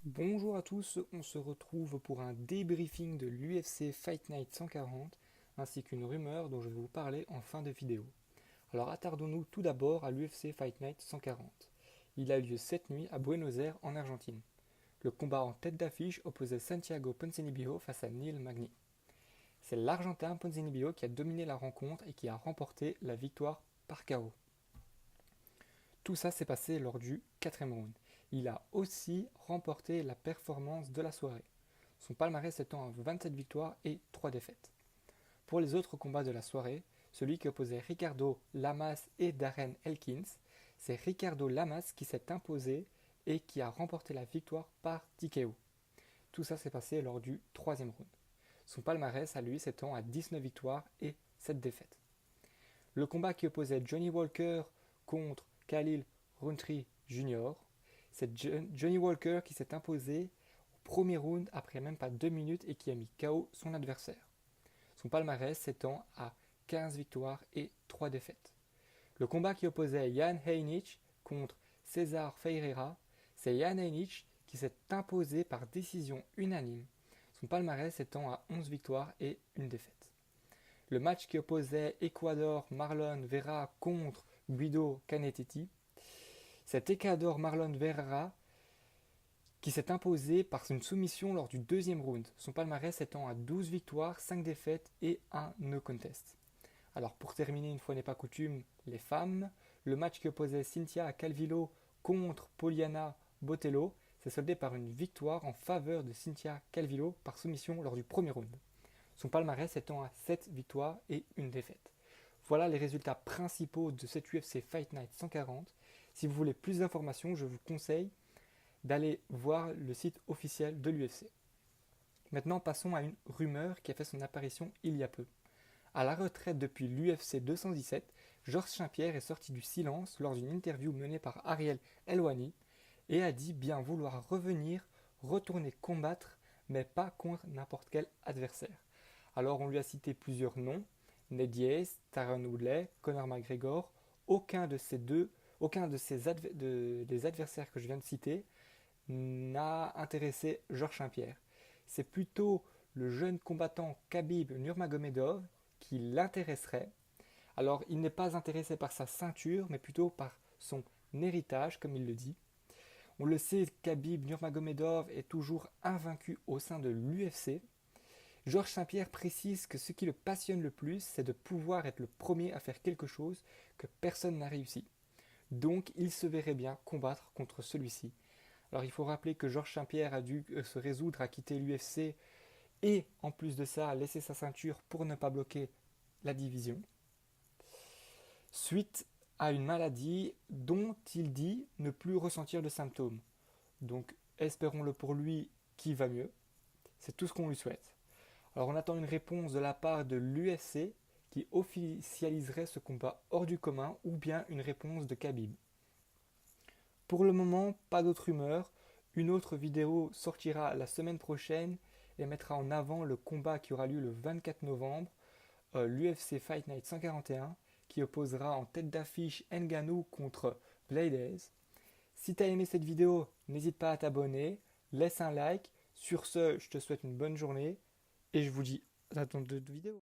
Bonjour à tous, on se retrouve pour un débriefing de l'UFC Fight Night 140 ainsi qu'une rumeur dont je vais vous parler en fin de vidéo. Alors attardons-nous tout d'abord à l'UFC Fight Night 140. Il a eu lieu cette nuit à Buenos Aires en Argentine. Le combat en tête d'affiche opposait Santiago Ponzinibbio face à Neil Magny. C'est l'Argentin Ponzinibbio qui a dominé la rencontre et qui a remporté la victoire par KO. Tout ça s'est passé lors du 4e round. Il a aussi remporté la performance de la soirée, son palmarès étant à 27 victoires et 3 défaites. Pour les autres combats de la soirée, celui qui opposait Ricardo Lamas et Darren Elkins, c'est Ricardo Lamas qui s'est imposé et qui a remporté la victoire par TKO. Tout ça s'est passé lors du 3e round. Son palmarès à lui s'étend à 19 victoires et 7 défaites. Le combat qui opposait Johnny Walker contre Khalil Rountree Jr., c'est Johnny Walker qui s'est imposé au premier round après même pas 2 minutes et qui a mis KO son adversaire. Son palmarès s'étend à 15 victoires et 3 défaites. Le combat qui opposait Jan Heinisch contre César Ferreira, c'est Jan Heinisch qui s'est imposé par décision unanime. Son palmarès s'étend à 11 victoires et 1 défaite. Le match qui opposait Ecuador Marlon Vera contre Guido Canetti, c'est Ecuador Marlon Vera qui s'est imposé par une soumission lors du 2e round, son palmarès étant à 12 victoires, 5 défaites et 1 no contest. Alors pour terminer, une fois n'est pas coutume, les femmes, le match qui opposait Cynthia Calvillo contre Poliana Botelho s'est soldé par une victoire en faveur de Cynthia Calvillo par soumission lors du 1er round. Son palmarès étant à 7 victoires et 1 défaite. Voilà les résultats principaux de cette UFC Fight Night 140. Si vous voulez plus d'informations, je vous conseille d'aller voir le site officiel de l'UFC. Maintenant, passons à une rumeur qui a fait son apparition il y a peu. À la retraite depuis l'UFC 217, Georges Saint-Pierre est sorti du silence lors d'une interview menée par Ariel Helwani et a dit bien vouloir revenir, retourner combattre, mais pas contre n'importe quel adversaire. Alors on lui a cité plusieurs noms, Ned Diaz, Tyron Woodley, Conor McGregor. Aucun de ces des adversaires que je viens de citer n'a intéressé Georges Saint-Pierre. C'est plutôt le jeune combattant Khabib Nurmagomedov qui l'intéresserait. Alors il n'est pas intéressé par sa ceinture, mais plutôt par son héritage, comme il le dit. On le sait, Khabib Nurmagomedov est toujours invaincu au sein de l'UFC. Georges Saint-Pierre précise que ce qui le passionne le plus, c'est de pouvoir être le premier à faire quelque chose que personne n'a réussi. Donc il se verrait bien combattre contre celui-ci. Alors il faut rappeler que Georges Saint-Pierre a dû se résoudre à quitter l'UFC et en plus de ça laisser sa ceinture pour ne pas bloquer la division, suite à une maladie dont il dit ne plus ressentir de symptômes. Donc espérons-le pour lui qui va mieux, c'est tout ce qu'on lui souhaite. Alors on attend une réponse de la part de l'UFC qui officialiserait ce combat hors du commun ou bien une réponse de Khabib. Pour le moment, pas d'autres rumeurs. Une autre vidéo sortira la semaine prochaine et mettra en avant le combat qui aura lieu le 24 novembre, l'UFC Fight Night 141, qui opposera en tête d'affiche Ngannou contre Blaydes. Si tu as aimé cette vidéo, n'hésite pas à t'abonner, laisse un like. Sur ce, je te souhaite une bonne journée et je vous dis à dans d'autres vidéos.